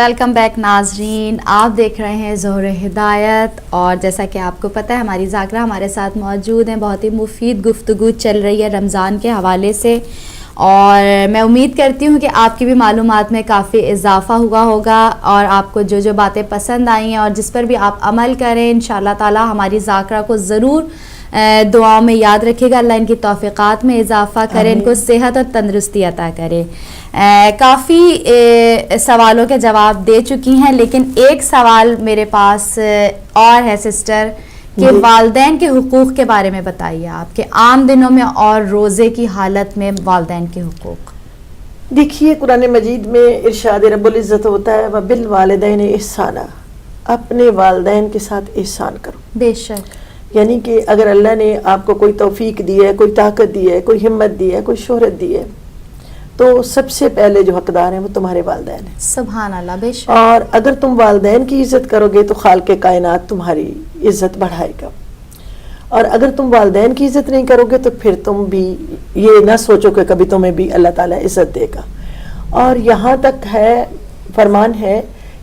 Welcome back ناظرین، آپ دیکھ رہے ہیں ظہر ہدایت، اور جیسا کہ آپ کو پتہ ہے ہماری ذاکرہ ہمارے ساتھ موجود ہیں. بہت ہی مفید گفتگو چل رہی ہے رمضان کے حوالے سے، اور میں امید کرتی ہوں کہ آپ کی بھی معلومات میں کافی اضافہ ہوا ہوگا، اور آپ کو جو جو باتیں پسند آئی ہیں اور جس پر بھی آپ عمل کریں انشاءاللہ تعالی ہماری ذاکرہ کو ضرور دعاؤں میں یاد رکھے گا. اللہ ان کی توفیقات میں اضافہ کرے، ان کو صحت اور تندرستی عطا کرے. کافی سوالوں کے جواب دے چکی ہیں، لیکن ایک سوال میرے پاس اور ہے سسٹر کہ والدین کے حقوق کے بارے میں بتائیے آپ کہ عام دنوں میں اور روزے کی حالت میں والدین کے حقوق. دیکھیے قرآن مجید میں ارشاد رب العزت ہوتا ہے وَبِالْوَالِدَيْنِ إِحْسَانًا، اپنے والدین کے ساتھ احسان کرو. بے شک، یعنی کہ اگر اللہ نے آپ کو کوئی توفیق دی ہے، کوئی طاقت دی ہے، کوئی ہمت دی ہے، کوئی شہرت دی ہے، تو سب سے پہلے جو حقدار ہیں وہ تمہارے والدین ہیں. سبحان اللہ. بے شک. اور اگر تم والدین کی عزت کرو گے تو خالق کائنات تمہاری عزت بڑھائے گا، اور اگر تم والدین کی عزت نہیں کرو گے تو پھر تم بھی یہ نہ سوچو کہ کبھی تمہیں بھی اللہ تعالیٰ عزت دے گا. اور یہاں تک ہے، فرمان ہے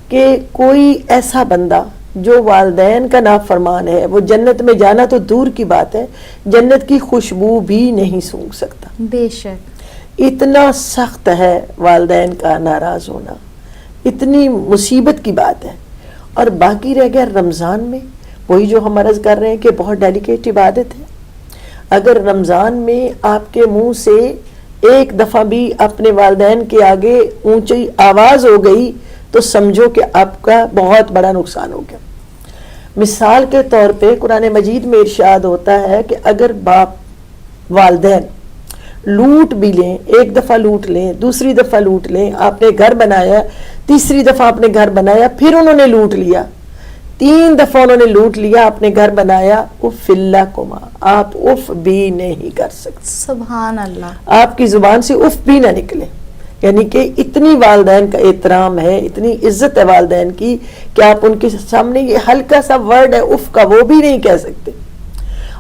کہ کوئی ایسا بندہ جو والدین کا نافرمان ہے وہ جنت میں جانا تو دور کی بات ہے، جنت کی خوشبو بھی نہیں سونگھ سکتا. بے شک. اتنا سخت ہے والدین کا ناراض ہونا، اتنی مصیبت کی بات ہے. اور باقی رہ گیا رمضان میں، وہی جو ہم عرض کر رہے ہیں کہ بہت ڈیلیکیٹ عبادت ہے. اگر رمضان میں آپ کے منہ سے ایک دفعہ بھی اپنے والدین کے آگے اونچی آواز ہو گئی تو سمجھو کہ آپ کا بہت بڑا نقصان ہو گیا. مثال کے طور پہ قرآن مجید میں ارشاد ہوتا ہے کہ اگر باپ والدین لوٹ بھی لیں، ایک دفعہ لوٹ لیں، دوسری دفعہ لوٹ لیں، آپ نے گھر بنایا، تیسری دفعہ آپ نے گھر بنایا، پھر انہوں نے لوٹ لیا، 3 دفعہ انہوں نے لوٹ لیا، آپ نے گھر بنایا، اف لکما، آپ اف بھی نہیں کر سکتے. سبحان اللہ. آپ کی زبان سے اف بھی نہ نکلے. یعنی کہ اتنی والدین کا احترام ہے، اتنی عزت ہے والدین کی کہ آپ ان کے سامنے یہ ہلکا سا ورڈ ہے اف کا وہ بھی نہیں کہہ سکتے.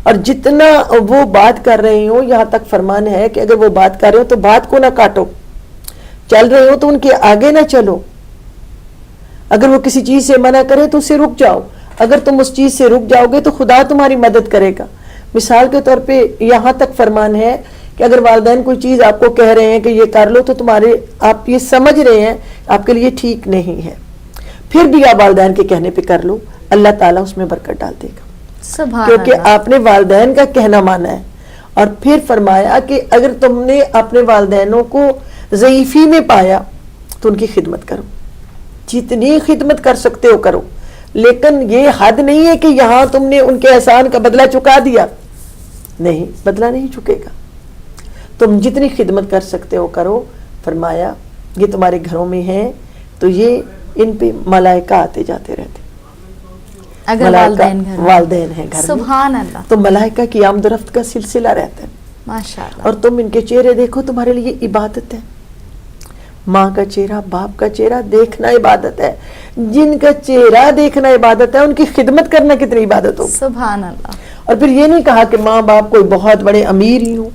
اور جتنا وہ بات کر رہے ہوں، یہاں تک فرمان ہے کہ اگر وہ بات کر رہے ہو تو بات کو نہ کاٹو، چل رہے ہو تو ان کے آگے نہ چلو. اگر وہ کسی چیز سے منع کرے تو اسے رک جاؤ، اگر تم اس چیز سے رک جاؤ گے تو خدا تمہاری مدد کرے گا. مثال کے طور پہ یہاں تک فرمان ہے کہ اگر والدین کوئی چیز آپ کو کہہ رہے ہیں کہ یہ کر لو تو آپ یہ سمجھ رہے ہیں آپ کے لیے ٹھیک نہیں ہے، پھر بھی آپ والدین کے کہنے پہ کر لو، اللہ تعالیٰ اس میں برکت ڈال دے گا. کیونکہ آپ نے والدین کا کہنا مانا ہے. اور پھر فرمایا کہ اگر تم نے اپنے والدینوں کو ضعیفی میں پایا تو ان کی خدمت کرو، جتنی خدمت کر سکتے ہو کرو، لیکن یہ حد نہیں ہے کہ یہاں تم نے ان کے احسان کا بدلہ چکا دیا. نہیں، بدلہ نہیں چکے گا. تم جتنی خدمت کر سکتے ہو کرو. فرمایا یہ تمہارے گھروں میں ہیں تو یہ ان پہ ملائکہ آتے جاتے رہتے. اگر والدین ہیں گھر سبحان اللہ، تو ملائکہ کی آمد و رفت کا سلسلہ رہتا ہے. ماشاءاللہ. اور تم ان کے چہرے دیکھو، تمہارے لیے عبادت ہے. ماں کا چہرہ، باپ کا چہرہ دیکھنا عبادت ہے. جن کا چہرہ دیکھنا عبادت ہے ان کی خدمت کرنا کتنی عبادت ہو. سبحان اللہ. اور پھر یہ نہیں کہا کہ ماں باپ کوئی بہت بڑے امیر ہی ہوں،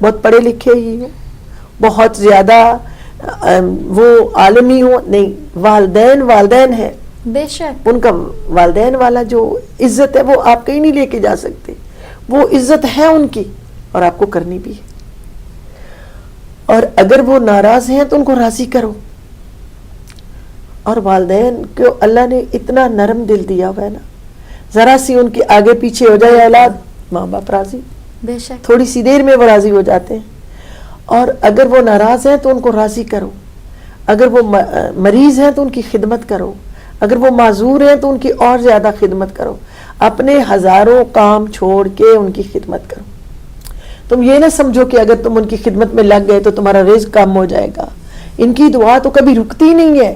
بہت پڑھے لکھے ہی ہوں، بہت زیادہ وہ عالمی ہوں. نہیں، والدین والدین ہیں. بے شک. ان کا والدین والا جو عزت ہے وہ آپ کہیں نہیں لے کے جا سکتے. وہ عزت ہے ان کی اور آپ کو کرنی بھی ہے. اور اگر وہ ناراض ہیں تو ان کو راضی کرو. اور والدین کو اللہ نے اتنا نرم دل دیا ہوا ہے نا، ذرا سی ان کے آگے پیچھے ہو جائے اولاد، ماں باپ راضی، بے شک، تھوڑی سی دیر میں وہ راضی ہو جاتے ہیں. اور اگر وہ ناراض ہیں تو ان کو راضی کرو. اگر وہ مریض ہیں تو ان کی خدمت کرو. اگر وہ معذور ہیں تو ان کی اور زیادہ خدمت کرو. اپنے ہزاروں کام چھوڑ کے ان کی خدمت کرو. تم یہ نہ سمجھو کہ اگر تم ان کی خدمت میں لگ گئے تو تمہارا رزق کم ہو جائے گا. ان کی دعا تو کبھی رکتی نہیں ہے.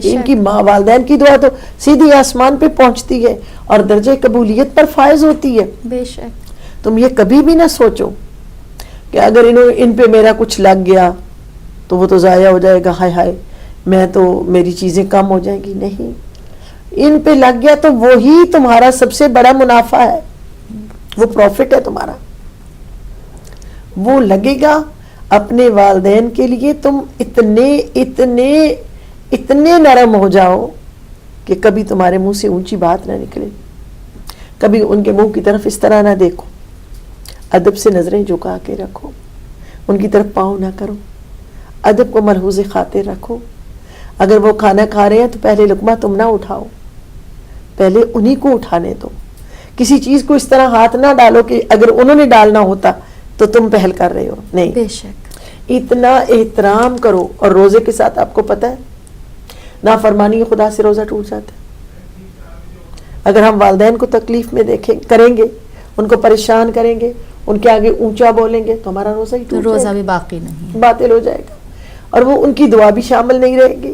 ان کی ماں والدین کی دعا تو سیدھی آسمان پہ پہنچتی ہے اور درجہ قبولیت پر فائز ہوتی ہے. بے شک. تم یہ کبھی بھی نہ سوچو کہ اگر ان پہ میرا کچھ لگ گیا تو وہ تو ضائع ہو جائے گا، ہائے ہائے میں تو میری چیزیں کم ہو جائیں گی. نہیں، ان پہ لگ گیا تو وہی تمہارا سب سے بڑا منافع ہے، وہ پروفٹ ہے تمہارا، وہ لگے گا. اپنے والدین کے لیے تم اتنے اتنے نرم ہو جاؤ کہ کبھی تمہارے منہ سے اونچی بات نہ نکلے, کبھی ان کے منہ کی طرف اس طرح نہ دیکھو, ادب سے نظریں جھکا کے رکھو, ان کی طرف پاؤں نہ کرو, ادب کو ملحوظ خاطر رکھو. اگر وہ کھانا کھا رہے ہیں تو پہلے لقمہ تم نہ اٹھاؤ, پہلے انہی کو اٹھانے دو. کسی چیز کو اس طرح ہاتھ نہ ڈالو کہ اگر انہوں نے ڈالنا ہوتا تو تم پہل کر رہے ہو, نہیں. بے شک. اتنا احترام کرو. اور روزے کے ساتھ آپ کو پتہ ہے نافرمانی خدا سے روزہ ٹوٹ جاتا ہے. اگر ہم والدین کو تکلیف میں کریں گے, ان کو پریشان کریں گے, ان کے آگے اونچا بولیں گے تو ہمارا روزہ ہی ٹوٹ جائے گا, روزہ بھی باقی نہیں, باطل ہو جائے گا. اور وہ ان کی دعا بھی شامل نہیں رہے گی.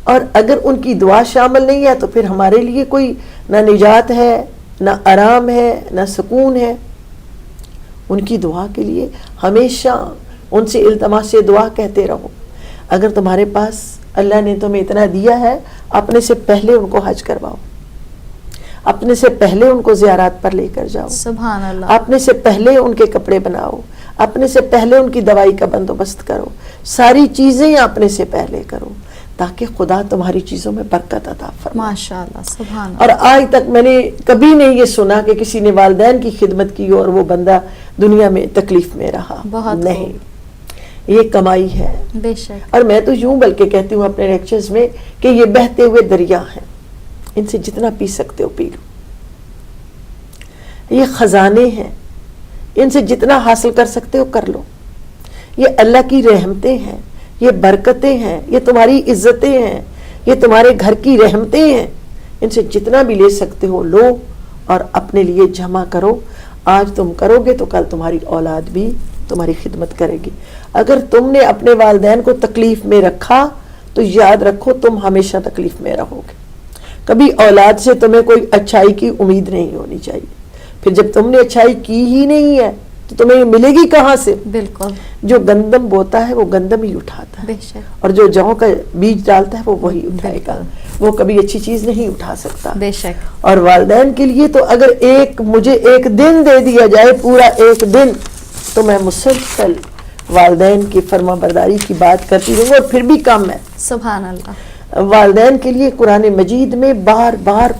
اور اگر ان کی دعا شامل نہیں ہے تو پھر ہمارے لیے کوئی نہ نجات ہے, نہ آرام ہے, نہ سکون ہے. ان کی دعا کے لیے ہمیشہ ان سے التماس سے دعا کہتے رہو. اگر تمہارے پاس اللہ نے تمہیں اتنا دیا ہے, اپنے سے پہلے ان کو حج کرواؤ, اپنے سے پہلے ان کو زیارات پر لے کر جاؤ, سبحان اللہ, اپنے سے پہلے ان کے کپڑے بناؤ, اپنے سے پہلے ان کی دوائی کا بندوبست کرو, ساری چیزیں اپنے سے پہلے کرو تاکہ خدا تمہاری چیزوں میں برکت عطا فرمائے. ماشاءاللہ, سبحان اللہ. اور آج تک میں نے کبھی نہیں یہ سنا کہ کسی نے والدین کی خدمت کی اور وہ بندہ دنیا میں تکلیف میں رہا. بہت نہیں, یہ کمائی ہے. بے شک. اور میں تو یوں بلکہ کہتی ہوں اپنے لیکچرز میں کہ یہ بہتے ہوئے دریا ہیں, ان سے جتنا پی سکتے ہو پی لو. یہ خزانے ہیں, ان سے جتنا حاصل کر سکتے ہو کر لو. یہ اللہ کی رحمتیں ہیں, یہ برکتیں ہیں, یہ تمہاری عزتیں ہیں, یہ تمہارے گھر کی رحمتیں ہیں. ان سے جتنا بھی لے سکتے ہو لو اور اپنے لیے جمع کرو. آج تم کرو گے تو کل تمہاری اولاد بھی تمہاری خدمت کرے گی. اگر تم نے اپنے والدین کو تکلیف میں رکھا تو یاد رکھو تم ہمیشہ تکلیف میں رہو گے. کبھی اولاد سے تمہیں کوئی اچھائی کی امید نہیں ہونی چاہیے. پھر جب تم نے اچھائی کی ہی نہیں ہے تو تمہیں ملے گی کہاں سے؟ بالکل. جو گندم بوتا ہے وہ گندم ہی اٹھاتا ہے, بے شک. اور جو جوں کا بیج ڈالتا ہے وہ وہی اٹھائے گا. وہ کبھی اچھی چیز نہیں اٹھا سکتا. بے شک. اور والدین کے لیے تو اگر مجھے ایک دن دے دیا جائے, پورا ایک دن, تو میں مسلسل والدین کی فرما برداری کی بات کرتی رہوں گی, اور پھر بھی کم ہے. سبحان اللہ. والدین کے لیے قرآن مجید میں بار بار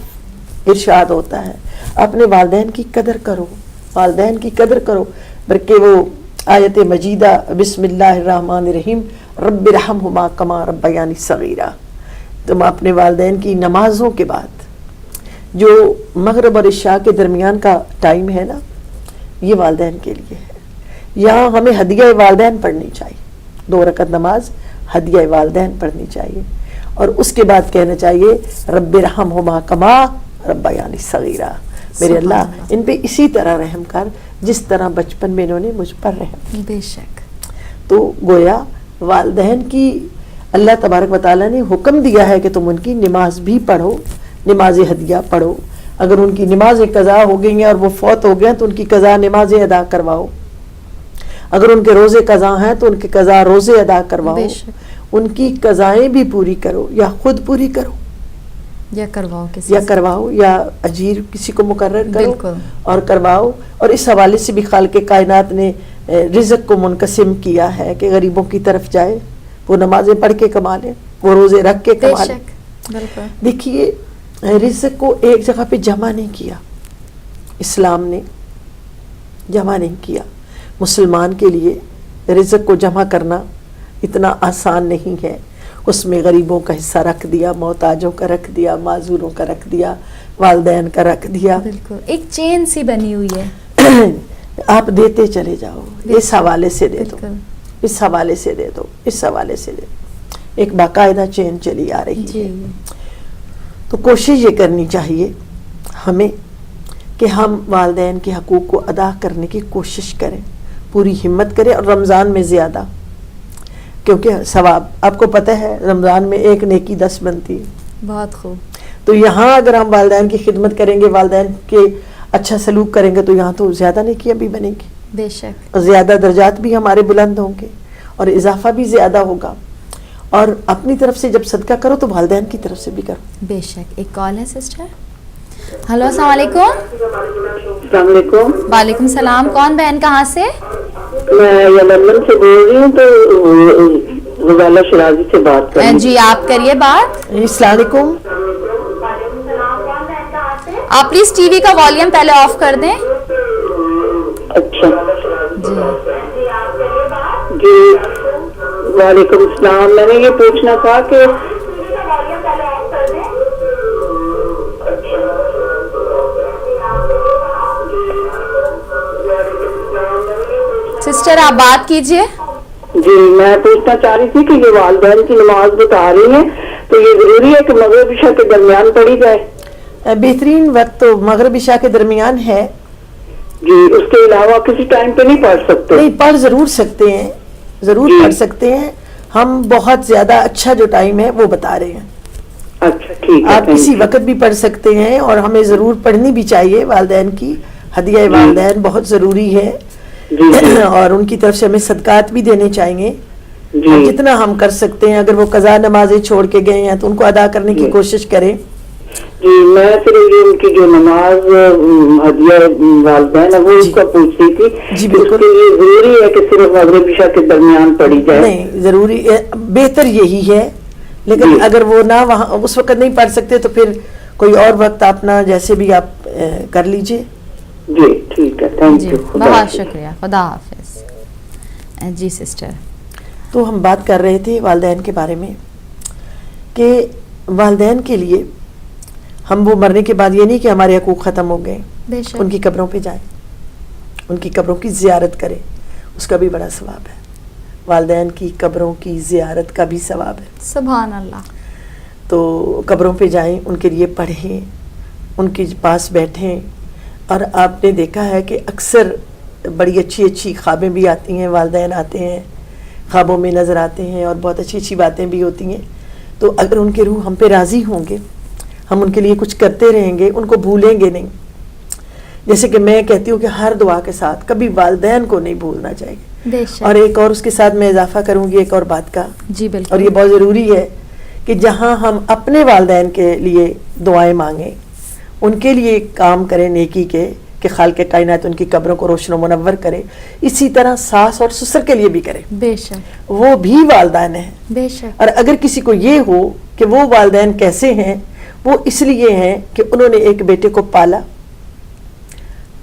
ارشاد ہوتا ہے اپنے والدین کی قدر کرو, والدین کی قدر کرو. بلکہ وہ آیت مجیدہ بسم اللہ الرحمن الرحیم رب ارحمہما کما ربیانی صغیرہ, تم اپنے والدین کی نمازوں کے بعد جو مغرب اور عشاء کے درمیان کا ٹائم ہے نا, یہ والدین کے لیے ہے. یہاں ہمیں ہدیہ والدین پڑھنی چاہیے, 2 رکعت نماز ہدیہ والدین پڑھنی چاہیے, اور اس کے بعد کہنا چاہیے رب ارحمہما کما ربیانی صغیرہ, میرے اللہ ان پہ اسی طرح رحم کر جس طرح بچپن میں انہوں نے مجھ پر رحم. بے شک. تو گویا والدین کی اللہ تبارک و تعالیٰ نے حکم دیا ہے کہ تم ان کی نماز بھی پڑھو, نماز ہدیہ پڑھو. اگر ان کی نمازیں قضا ہو گئی ہیں اور وہ فوت ہو گئے تو ان کی قضا نمازیں ادا کرواؤ. اگر ان کے روزے قضا ہیں تو ان کے قضا روزے ادا کرواؤ. ان کی قضائیں بھی پوری کرو, یا خود پوری کرو یا کرواؤ یا اجیر کسی کو مقرر کرو. بالکل. اور کرواؤ. اور اس حوالے سے بھی خالق کائنات نے رزق کو منقسم کیا ہے کہ غریبوں کی طرف جائے, وہ نمازیں پڑھ کے کما لیں, وہ روزے رکھ کے کما لیں. دیکھیے رزق کو ایک جگہ پہ جمع نہیں کیا, اسلام نے جمع نہیں کیا. مسلمان کے لیے رزق کو جمع کرنا اتنا آسان نہیں ہے. اس میں غریبوں کا حصہ رکھ دیا, محتاجوں کا رکھ دیا, معذوروں کا رکھ دیا, والدین کا رکھ دیا. بالکل ایک چین سی بنی ہوئی ہے. آپ دیتے چلے جاؤ, اس حوالے سے دے دو, اس حوالے سے دے دو, اس حوالے سے دے دو. ایک باقاعدہ چین چلی آ رہی ہے. تو کوشش یہ کرنی چاہیے ہمیں کہ ہم والدین کے حقوق کو ادا کرنے کی کوشش کریں, پوری ہمت کریں. اور رمضان میں زیادہ, کیونکہ ثواب آپ کو پتہ ہے رمضان میں 1 نیکی 10 بنتی ہے. بہت خوب. تو یہاں اگر ہم والدین کی خدمت کریں گے, والدین کے اچھا سلوک کریں گے, تو یہاں تو زیادہ نیکیاں بھی بنیں گی. بے شک. اور زیادہ درجات بھی ہمارے بلند ہوں گے, اور اضافہ بھی زیادہ ہوگا. اور اپنی طرف سے جب صدقہ کرو تو والدین کی طرف سے بھی کرو. بے شک. ایک کال ہے سسٹر. ہلو, السلام علیکم. السلام علیکم. وعلیکم السلام. کون بہن, کہاں سے؟ میں لندن سے بول رہی ہوں. تو غزالہ شرازی سے بات کر رہی ہوں. جی آپ کریے بات. السلام علیکم. آپ پلیز ٹی وی کا والیوم پہلے آف کر دیں. اچھا جی جی وعلیکم السلام. میں نے یہ پوچھنا تھا کہ سسٹر آپ بات کیجئے. جی میں پوچھنا چاہ رہی تھی کہ یہ والدین کی نماز بتا رہی ہیں تو یہ ضروری ہے کہ مغرب عشاء کے درمیان پڑھی جائے؟ بہترین وقت تو مغرب عشاء کے درمیان ہے. جی اس کے علاوہ کسی ٹائم پہ نہیں پڑھ سکتے؟ نہیں، پڑھ ضرور سکتے ہیں، ضرور جی. پڑھ سکتے ہیں. ہم بہت زیادہ اچھا جو ٹائم ہے وہ بتا رہے ہیں. اچھا ٹھیک ہے. آپ کسی وقت بھی پڑھ سکتے ہیں اور ہمیں ضرور پڑھنی بھی چاہیے. والدین کی ہدیہ والدین بہت ضروری ہے اور ان کی طرف سے ہمیں صدقات بھی دینے چاہیے. اور جتنا ہم کر سکتے ہیں، اگر وہ قضا نمازیں چھوڑ کے گئے ہیں تو ان کو ادا کرنے کی کوشش کریں. جی میں صرف یہ ان کی جو نماز ہدیہ والدین ہے وہ اس کا پوچھ رہی تھی. جی اس بالکل. کے لیے ضروری ہے کہ صرف مغرب عشاء کے درمیان پڑھی جائے؟ نہیں، ضروری بہتر یہی ہے، لیکن اگر وہ نہ وہاں اس وقت نہیں پڑھ سکتے تو پھر کوئی اور وقت اپنا جیسے بھی آپ کر لیجئے. جی ٹھیک ہے. تھینک جی یو. بہت شکریہ. خدا حافظ. جی سسٹر. تو ہم بات کر رہے تھے والدین کے بارے میں کہ والدین کے لیے ہم وہ مرنے کے بعد یہ نہیں کہ ہمارے حقوق ختم ہو گئے، بے شک. ان کی قبروں پہ جائیں، ان کی قبروں کی زیارت کریں، اس کا بھی بڑا ثواب ہے. والدین کی قبروں کی زیارت کا بھی ثواب ہے. سبحان اللہ. تو قبروں پہ جائیں، ان کے لیے پڑھیں، ان کے پاس بیٹھیں. اور آپ نے دیکھا ہے کہ اکثر بڑی اچھی اچھی خوابیں بھی آتی ہیں، والدین آتے ہیں خوابوں میں نظر آتے ہیں اور بہت اچھی اچھی باتیں بھی ہوتی ہیں. تو اگر ان کے روح ہم پہ راضی ہوں گے، ہم ان کے لیے کچھ کرتے رہیں گے، ان کو بھولیں گے نہیں. جیسے کہ میں کہتی ہوں کہ ہر دعا کے ساتھ کبھی والدین کو نہیں بھولنا چاہیے. بے شک. اور ایک اور اس کے ساتھ میں اضافہ کروں گی ایک اور بات کا. جی بالکل. اور یہ بہت ضروری ہے کہ جہاں ہم اپنے والدین کے لیے دعائیں مانگیں، ان کے لیے کام کریں نیکی کے کہ خالق کائنات ان کی قبروں کو روشن و منور کرے، اسی طرح ساس اور سسر کے لیے بھی کریں. بے شک. وہ بھی والدین ہیں. بے شک. اور اگر کسی کو یہ ہو کہ وہ والدین کیسے ہیں، وہ اس لیے ہیں کہ انہوں نے ایک بیٹے کو پالا،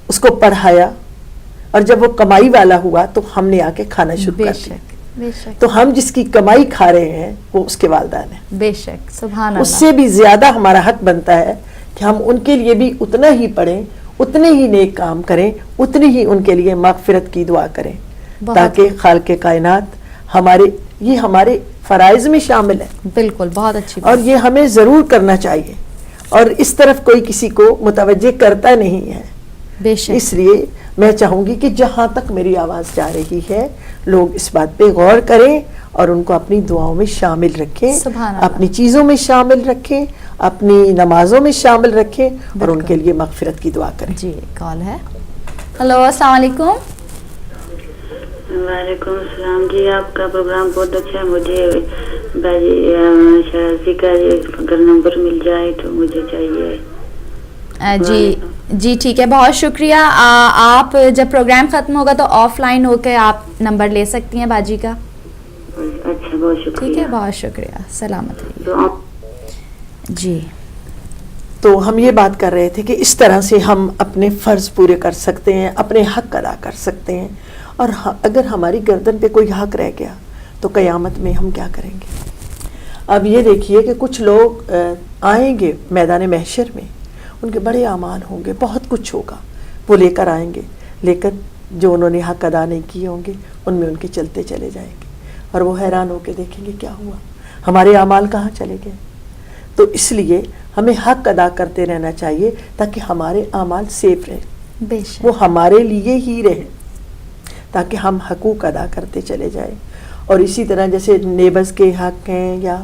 اس کو پڑھایا، اور جب وہ کمائی والا ہوا تو ہم نے آ کے کھانا شروع کر دیا. بے شک. تو ہم جس کی کمائی کھا رہے ہیں وہ اس کے والدین ہیں. بے شک. سبحان اللہ. اس سے بھی زیادہ ہمارا حق بنتا ہے کہ ہم ان کے لیے بھی اتنا ہی پڑھیں، اتنے ہی نیک کام کریں، اتنی ہی ان کے لیے مغفرت کی دعا کریں، تاکہ خالق کائنات ہمارے فرائض میں شامل ہے. بالکل. بہت اچھی اور یہ ہمیں ضرور کرنا چاہیے، اور اس طرف کوئی کسی کو متوجہ کرتا نہیں ہے. بے شک. اس لیے میں چاہوں گی کہ جہاں تک میری آواز جا رہی ہے لوگ اس بات پہ غور کریں اور ان کو اپنی دعاؤں میں شامل رکھیں، اپنی چیزوں میں شامل رکھیں، اپنی نمازوں میں شامل رکھیں اور ان کے لیے مغفرت کی دعا کریں. جی کال ہے. ہلو السلام علیکم. وعلیکم السلام. جی آپ کا پروگرام بہت اچھا ہے. مجھے شازی کا اگر نمبر مل جائے تو مجھے چاہیے. جی ٹھیک ہے. بہت شکریہ. آپ جب پروگرام ختم ہوگا تو آف لائن ہو کے آپ نمبر لے سکتی ہیں باجی کا. اچھا بہت شکریہ. ٹھیک ہے. بہت شکریہ. سلامت رہیے. جی تو ہم یہ بات کر رہے تھے کہ اس طرح سے ہم اپنے فرض پورے کر سکتے ہیں، اپنے حق ادا کر سکتے ہیں. اور اگر ہماری گردن پہ کوئی حق رہ گیا تو قیامت میں ہم کیا کریں گے؟ اب یہ دیکھیے کہ کچھ لوگ آئیں گے میدان محشر میں، ان کے بڑے اعمال ہوں گے، بہت کچھ ہوگا، وہ لے کر آئیں گے، لیکن جو انہوں نے حق ادا نہیں کیے ہوں گے ان میں ان کے چلتے چلے جائیں گے، اور وہ حیران ہو کے دیکھیں گے کیا ہوا، ہمارے اعمال کہاں چلے گئے. تو اس لیے ہمیں حق ادا کرتے رہنا چاہیے تاکہ ہمارے اعمال سیف رہیں. بے شک. وہ ہمارے لیے ہی رہے تاکہ ہم حقوق ادا کرتے چلے جائیں. اور اسی طرح جیسے نیبرز کے حق ہیں یا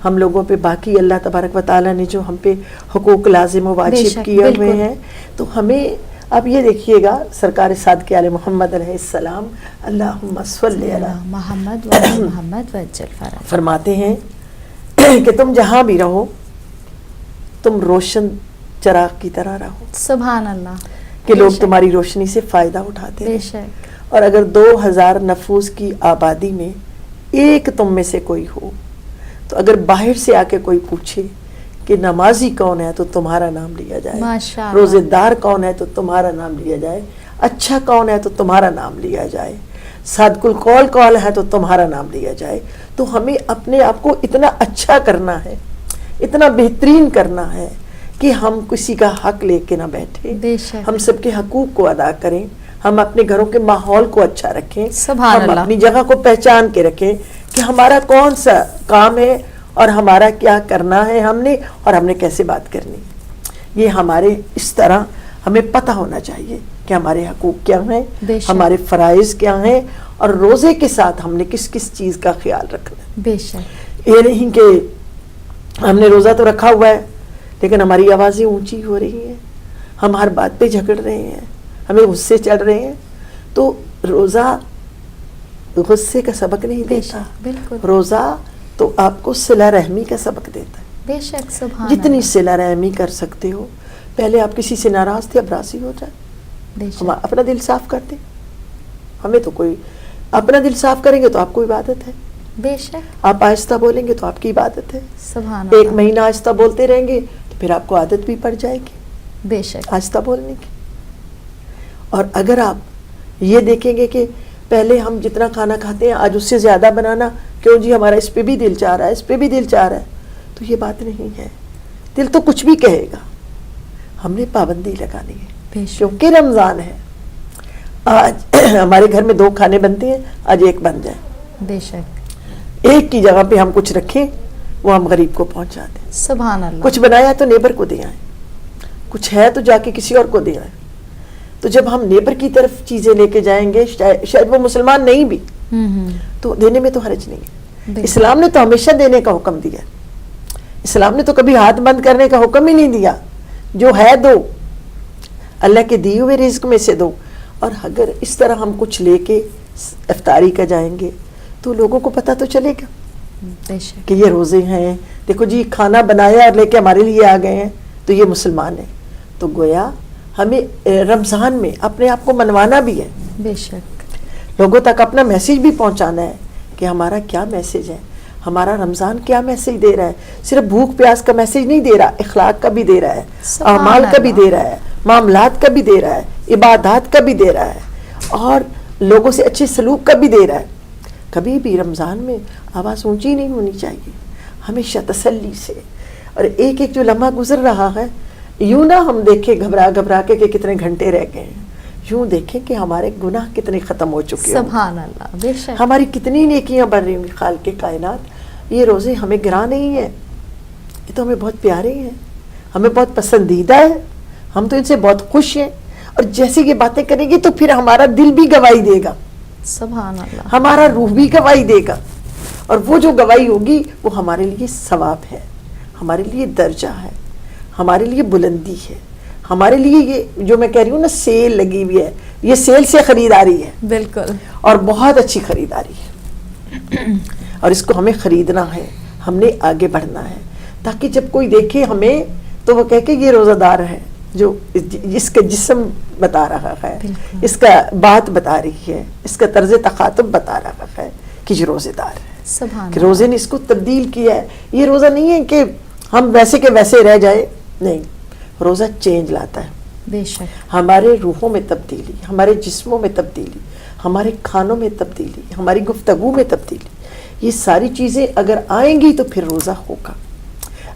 ہم لوگوں پہ باقی اللہ تبارک و تعالیٰ نے جو ہم پہ حقوق لازم و واجب کیے ہوئے ہیں، تو ہمیں اب یہ دیکھیے گا سرکار صادق آل محمد علیہ السلام اللہم صلی علی محمد و محمد وجل فرج فرماتے ہیں کہ تم جہاں بھی رہو تم روشن چراغ کی طرح رہو. سبحان اللہ. کہ لوگ تمہاری روشنی سے فائدہ اٹھاتے ہیں. بے شک. اور اگر 2000 نفوس کی آبادی میں ایک تم میں سے کوئی ہو تو اگر باہر سے آ کے کوئی پوچھے کہ نمازی کون ہے تو تمہارا نام لیا جائے, ماشاء اللہ. روزے دار کون ہے تو تمہارا نام لیا جائے, اچھا کون ہے تو تمہارا نام لیا جائے, صادق القول کون ہے تو تمہارا نام لیا جائے. تو ہمیں اپنے آپ کو اتنا اچھا کرنا ہے, اتنا بہترین کرنا ہے کہ ہم کسی کا حق لے کے نہ بیٹھے, بے شک. ہم سب کے حقوق کو ادا کریں, ہم اپنے گھروں کے ماحول کو اچھا رکھیں, سبحان ہم اللہ. اپنی جگہ کو پہچان کے رکھیں کہ ہمارا کون سا کام ہے اور ہمارا کیا کرنا ہے ہم نے, اور ہم نے کیسے بات کرنی. یہ ہمارے اس طرح ہمیں پتہ ہونا چاہیے کہ ہمارے حقوق کیا ہیں, بے شک. ہمارے فرائض کیا ہیں, اور روزے کے ساتھ ہم نے کس کس چیز کا خیال رکھنا ہے. بے شک. یہ نہیں کہ ہم نے روزہ تو رکھا ہوا ہے لیکن ہماری آوازیں اونچی ہو رہی ہیں, ہم ہر بات پہ جھگڑ رہے ہیں, ہمیں غصے چڑھ رہے ہیں. تو روزہ غصے کا سبق نہیں بے دیتا, شک, بالکل. روزہ تو آپ کو صلہ رحمی کا سبق دیتا ہے. بے شک. سبحان جتنی اللہ. صلہ رحمی کر سکتے ہو, پہلے آپ کسی سے ناراض تھے اب راضی ہو جائے, بے ہم شک. اپنا دل صاف کر دیں. ہمیں تو کوئی اپنا دل صاف کریں گے تو آپ کو عبادت ہے, بے شک. آپ آہستہ بولیں گے تو آپ کی عبادت ہے. سبحان ایک اللہ. مہینہ آہستہ بولتے رہیں گے تو پھر آپ کو عادت بھی پڑ جائے گی بے شک. آہستہ بولنے کی. اور اگر آپ یہ دیکھیں گے کہ پہلے ہم جتنا کھانا کھاتے ہیں آج اس سے زیادہ بنانا, کیوں جی ہمارا اس پہ بھی دل چاہ رہا ہے, اس پہ بھی دل چاہ رہا ہے, تو یہ بات نہیں ہے. دل تو کچھ بھی کہے گا, ہم نے پابندی لگانی ہے بے شک. کیونکہ رمضان ہے. آج ہمارے گھر میں 2 کھانے بنتے ہیں, آج 1 بن جائے. بے شک. ایک کی جگہ پہ ہم کچھ رکھیں, وہ ہم غریب کو پہنچا دیں. سبحان اللہ. کچھ بنایا تو نیبر کو دے آئیں, کچھ ہے تو جا کے کسی اور کو دے آئیں. تو جب ہم نیبر کی طرف چیزیں لے کے جائیں گے, شاید وہ مسلمان نہیں بھی, تو دینے میں تو حرج نہیں ہے. بالکل. اسلام نے تو ہمیشہ دینے کا حکم دیا, اسلام نے تو کبھی ہاتھ بند کرنے کا حکم ہی نہیں دیا. جو ہے دو, اللہ کے دیے ہوئے رزق میں سے دو. اور اگر اس طرح ہم کچھ لے کے افطاری کا جائیں گے تو لوگوں کو پتہ تو چلے گا بے شک. کہ یہ روزے ہیں, دیکھو جی کھانا بنایا اور لے کے ہمارے لیے آ گئے ہیں تو یہ مسلمان ہیں. تو گویا ہمیں رمضان میں اپنے آپ کو منوانا بھی ہے, بے شک. لوگوں تک اپنا میسیج بھی پہنچانا ہے کہ ہمارا کیا میسیج ہے, ہمارا رمضان کیا میسیج دے رہا ہے. صرف بھوک پیاس کا میسیج نہیں دے رہا, اخلاق کا بھی دے رہا ہے, سبحان اعمال کا بھی اللہ. دے رہا ہے, معاملات کا بھی دے رہا ہے, عبادات کا بھی دے رہا ہے, اور لوگوں سے اچھے سلوک کا بھی دے رہا ہے. کبھی بھی رمضان میں آواز اونچی نہیں ہونی چاہیے, ہمیشہ تسلی سے. اور ایک ایک جو لمحہ گزر رہا ہے, یوں نہ ہم دیکھیں گھبرا گھبرا کے کہ کتنے گھنٹے رہ گئے ہیں, یوں دیکھیں کہ ہمارے گناہ کتنے ختم ہو چکے ہیں, سبحان اللہ. بے شک. ہماری کتنی نیکیاں بڑھ رہی ہوں گی. خالق کائنات, یہ روزے ہمیں گراں نہیں ہیں, یہ تو ہمیں بہت پیارے ہیں, ہمیں بہت پسندیدہ ہے, ہم تو ان سے بہت خوش ہیں. اور جیسے یہ باتیں کریں گے تو پھر ہمارا دل بھی گواہی دے گا, سبحان اللہ. ہمارا روح بھی گواہی دے گا, اور وہ جو گواہی ہوگی وہ ہمارے لیے ثواب ہے, ہمارے لیے درجہ ہے, ہمارے لیے بلندی ہے, ہمارے لیے یہ جو میں کہہ رہی ہوں نا سیل لگی ہوئی ہے, یہ سیل سے خریداری ہے, بالکل. اور بہت اچھی خریداری ہے. اور اس کو ہمیں خریدنا ہے, ہم نے آگے بڑھنا ہے, تاکہ جب کوئی دیکھے ہمیں تو وہ کہے کہ یہ روزہ دار ہے, جو اس کا جسم بتا رہا ہے, بالکل. اس کا بات بتا رہی ہے, اس کا طرز تخاطب بتا رہا ہے کہ یہ روزے دار ہے, سبحان کہ اللہ. روزے نے اس کو تبدیل کیا ہے. یہ روزہ نہیں ہے کہ ہم ویسے کے ویسے رہ جائے, نہیں, روزہ چینج لاتا ہے. بے شک. ہمارے روحوں میں تبدیلی, ہمارے جسموں میں تبدیلی, ہمارے کھانوں میں تبدیلی, ہماری گفتگو میں تبدیلی, یہ ساری چیزیں اگر آئیں گی تو پھر روزہ ہوگا.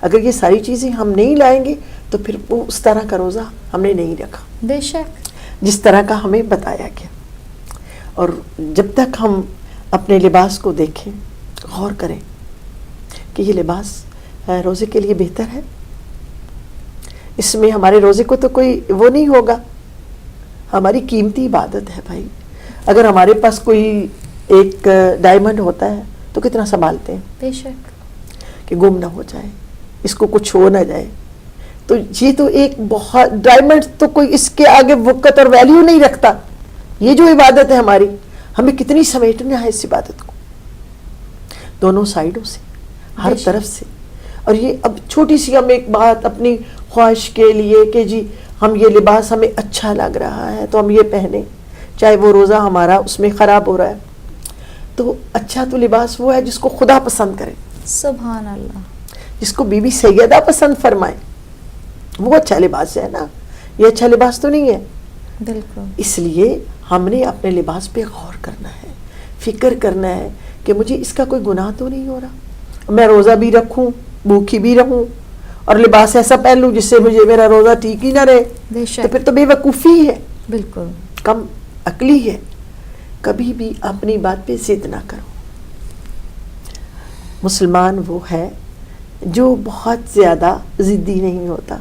اگر یہ ساری چیزیں ہم نہیں لائیں گے تو پھر وہ اس طرح کا روزہ ہم نے نہیں رکھا بے شک. جس طرح کا ہمیں بتایا گیا. اور جب تک ہم اپنے لباس کو دیکھیں, غور کریں کہ یہ لباس روزے کے لیے بہتر ہے, اس میں ہمارے روزے کو تو کوئی وہ نہیں ہوگا. ہماری قیمتی عبادت ہے بھائی. اگر ہمارے پاس کوئی ایک ڈائمنڈ ہوتا ہے تو کتنا سنبھالتے ہیں بے شک. کہ گم نہ ہو جائے, اس کو کچھ ہو نہ جائے. تو یہ تو ایک بہت, ڈائمنڈ تو کوئی اس کے آگے وقت اور ویلیو نہیں رکھتا. یہ جو عبادت ہے ہماری, ہمیں کتنی سمیٹنا ہے اس عبادت کو, دونوں سائیڈوں سے, ہر طرف سے. اور یہ اب چھوٹی سی ہم ایک بات اپنی خواہش کے لیے کہ جی ہم یہ لباس ہمیں اچھا لگ رہا ہے تو ہم یہ پہنیں, چاہے وہ روزہ ہمارا اس میں خراب ہو رہا ہے. تو اچھا تو لباس وہ ہے جس کو خدا پسند کرے, سبحان اللہ, جس کو بی بی سیدہ پسند فرمائے, وہ اچھا لباس ہے نا. یہ اچھا لباس تو نہیں ہے. بالکل. اس لیے ہم نے اپنے لباس پہ غور کرنا ہے, فکر کرنا ہے کہ مجھے اس کا کوئی گناہ تو نہیں ہو رہا, میں روزہ بھی رکھوں, بھوکی بھی رہوں, اور لباس ایسا پہن لوں جس سے مجھے میرا روزہ ٹھیک ہی نہ رہے, تو پھر تو بے وقوفی ہے, بالکل کم عقلی ہے. کبھی بھی اپنی بات پہ ضد نہ کرو. مسلمان وہ ہے جو بہت زیادہ ضدی نہیں ہوتا,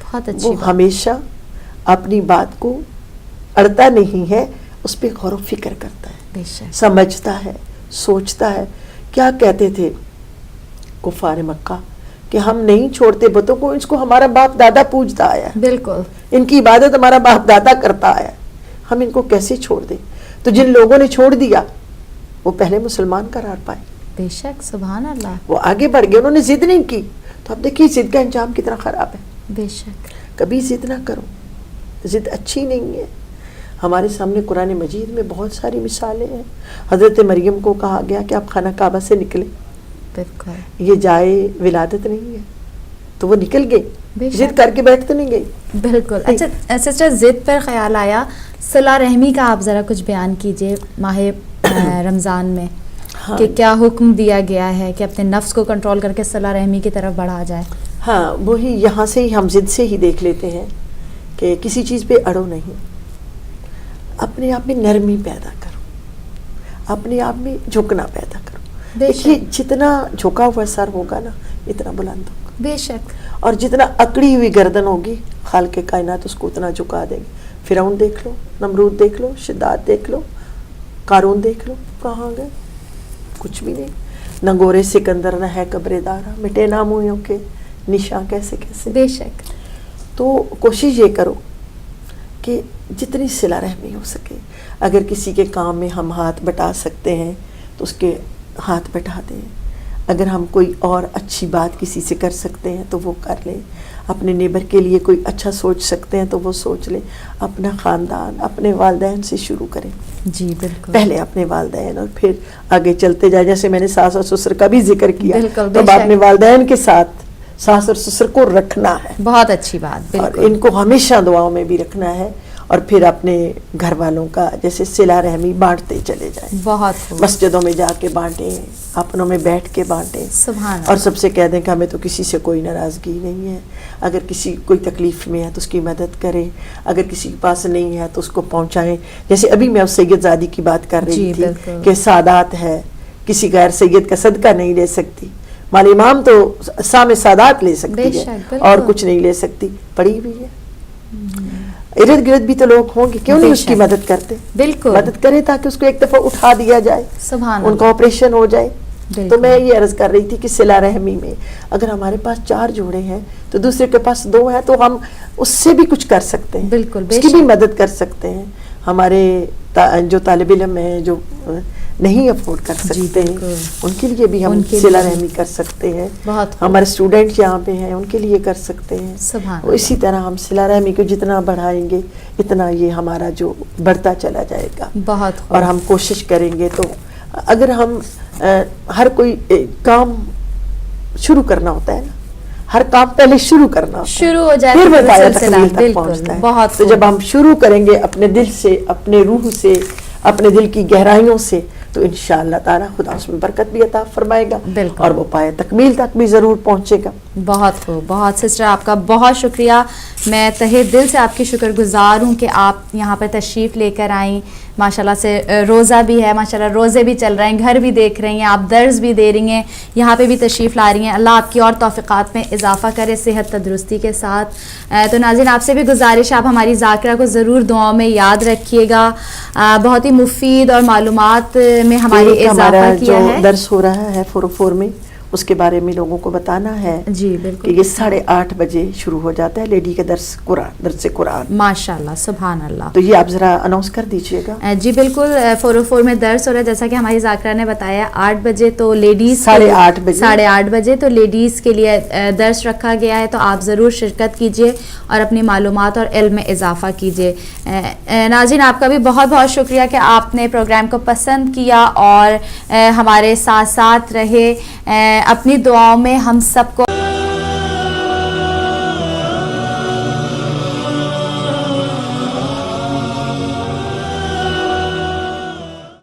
بہت اچھی وہ ہمیشہ اپنی بات کو اڑتا نہیں ہے, اس پہ غور و فکر کرتا ہے, بے شک, سمجھتا ہے, سوچتا ہے. کیا کہتے تھے کفار مکہ کہ ہم نہیں چھوڑتے بتوں کو, اس کو ہمارا باپ دادا پوجتا آیا ہے, بالکل ان کی عبادت ہمارا باپ دادا کرتا آیا ہے, ہم ان کو کیسے چھوڑ دیں. تو جن لوگوں نے چھوڑ دیا وہ پہلے مسلمان قرار پائے, بے شک, سبحان اللہ, وہ آگے بڑھ گئے, انہوں نے ضد نہیں کی. تو اب دیکھیے ضد کا انجام کتنا خراب ہے. بے شک, کبھی ضد نہ کرو, ضد اچھی نہیں ہے. ہمارے سامنے قرآن مجید میں بہت ساری مثالیں ہیں. حضرت مریم کو کہا گیا کہ آپ خانہ کعبہ سے نکلے, بالکل, یہ جائے ولادت نہیں ہے, تو وہ نکل بے گئے, شک. ضد کر کے بیٹھ تو نہیں گئی. بالکل. اچھا سسٹر, ضد پر خیال آیا, صلہ رحمی کا آپ ذرا کچھ بیان کیجئے ماہ رمضان میں, ہاں, کہ کیا حکم دیا گیا ہے کہ اپنے نفس کو کنٹرول کر کے صلہ رحمی کی طرف بڑھا جائے. ہاں, وہی یہاں سے ہی ہم ضد سے ہی دیکھ لیتے ہیں کہ کسی چیز پہ اڑو نہیں, اپنے آپ میں نرمی پیدا کرو, اپنے آپ میں جھکنا پیدا کرو. دیکھیے جتنا جھکا ہوا سر ہوگا نا اتنا بلند ہوگا, بے شک, اور جتنا اکڑی ہوئی گردن ہوگی خالق کائنات اس کو اتنا جھکا دیں گے. فرعون دیکھ لو, نمرود دیکھ لو, شداد دیکھ لو, قارون دیکھ لو, کہاں گئے, کچھ بھی نہیں. نہ گورے سکندر نہ ہے قبر دارا, مٹے ناموں کے نشاں کیسے کیسے. بے شک. تو کوشش یہ کرو کہ جتنی صلہ رحمی ہو سکے, اگر کسی کے کام میں ہم ہاتھ بٹا سکتے ہیں تو اس کے ہاتھ بٹا دیں, اگر ہم کوئی اور اچھی بات کسی سے کر سکتے ہیں تو وہ کر لیں, اپنے نیبر کے لیے کوئی اچھا سوچ سکتے ہیں تو وہ سوچ لیں. اپنا خاندان, اپنے والدین سے شروع کریں, جی بالکل, پہلے اپنے والدین اور پھر آگے چلتے جائیں. جیسے میں نے ساس اور سسر کا بھی ذکر کیا, بالکل, تو اب اپنے والدین کے ساتھ ساس اور سسر کو رکھنا ہے, بہت اچھی بات, اور بالکل, ان کو ہمیشہ دعاؤں میں بھی رکھنا ہے. اور پھر اپنے گھر والوں کا جیسے صلہ رحمی بانٹتے چلے جائیں, بہت خوب, مسجدوں میں جا کے بانٹیں, اپنوں میں بیٹھ کے بانٹیں, سبحان اور اللہ, سب سے کہہ دیں کہ ہمیں تو کسی سے کوئی ناراضگی نہیں ہے. اگر کسی کوئی تکلیف میں ہے تو اس کی مدد کریں, اگر کسی کے پاس نہیں ہے تو اس کو پہنچائیں. جیسے ابھی میں سید زادی کی بات کر رہی جی تھی بالکل, کہ سادات ہے, کسی غیر سید کا صدقہ نہیں لے سکتی, مال امام تو سام سادات لے سکتی بے ہے شک, اور بالکل, کچھ نہیں لے سکتی, پڑی ہوئی ہے. ارد گرد بھی تو لوگ ہوں گے, کیوں نہیں بے اس کی شک, مدد کرتے, بالکل, مدد کرے تاکہ اس کو ایک دفعہ اٹھا دیا جائے, سبحان ان کا اللہ, آپریشن ہو جائے. بالکل, تو میں یہ عرض کر رہی تھی کہ صلہ رحمی میں اگر ہمارے پاس 4 جوڑے ہیں تو دوسرے کے پاس 2 ہیں, تو ہم اس سے بھی کچھ کر سکتے ہیں, بالکل, اس کی بھی مدد کر سکتے ہیں. ہمارے جو طالب علم ہیں جو نہیں افورڈ کر سکتے ہیں, ان کے لیے بھی ہم صلہ رحمی کر سکتے ہیں. ہمارے اسٹوڈنٹ یہاں پہ ہیں, ان کے لیے کر سکتے ہیں. اسی طرح ہم صلہ رحمی کو جتنا بڑھائیں گے اتنا یہ ہمارا جو بڑھتا چلا جائے گا. اور ہم کوشش کریں گے تو اگر ہم ہر کوئی کام شروع کرنا ہوتا ہے نا, ہر کام پہلے شروع کرنا ہوتا ہے, شروع ہو جائے پھر وہ پایا سلسلہ, تکمیل تک پہنچتا ہے. تو جب ہم شروع کریں گے اپنے دل سے, اپنے روح سے, اپنے دل کی گہرائیوں سے, تو انشاءاللہ تعالی خدا اس میں برکت بھی عطا فرمائے گا, اور وہ پایا تکمیل تک بھی ضرور پہنچے گا. بہت خوب, بہت سسٹر آپ کا بہت شکریہ. میں تہہ دل سے آپ کی شکر گزار ہوں کہ آپ یہاں پر تشریف لے کر آئیں. ماشاءاللہ سے روزہ بھی ہے, ماشاءاللہ روزے بھی چل رہے ہیں, گھر بھی دیکھ رہی ہیں, آپ درس بھی دے رہی ہیں, یہاں پہ بھی تشریف لا رہی ہیں. اللہ آپ کی اور توفیقات میں اضافہ کرے صحت تندرستی کے ساتھ. تو ناظرین آپ سے بھی گزارش ہے, آپ ہماری ذاکرہ کو ضرور دعاؤں میں یاد رکھیے گا. بہت ہی مفید اور معلومات میں ہماری اضافہ کیا ہے. درس ہو رہا ہے 404 میں, اس کے بارے میں لوگوں کو بتانا ہے جی کہ بالکل یہ 8:30 بجے شروع ہو جاتا ہے لیڈی کا درس قرآن. ماشاء اللہ سبحان اللہ. تو یہ آپ ذرا اناؤنس کر دیجیے گا. جی بالکل 404 میں درس ہو رہا ہے جیسا کہ ہماری ذاکرہ نے بتایا 8 بجے تو لیڈیز 8:30 بجے تو لیڈیز کے لیے درس رکھا گیا ہے, تو آپ ضرور شرکت کیجیے اور اپنی معلومات اور علم میں اضافہ کیجیے. ناظرین آپ کا بھی بہت بہت شکریہ کہ آپ نے پروگرام کو پسند کیا اور ہمارے ساتھ ساتھ رہے. اپنی دعاؤں میں ہم سب کو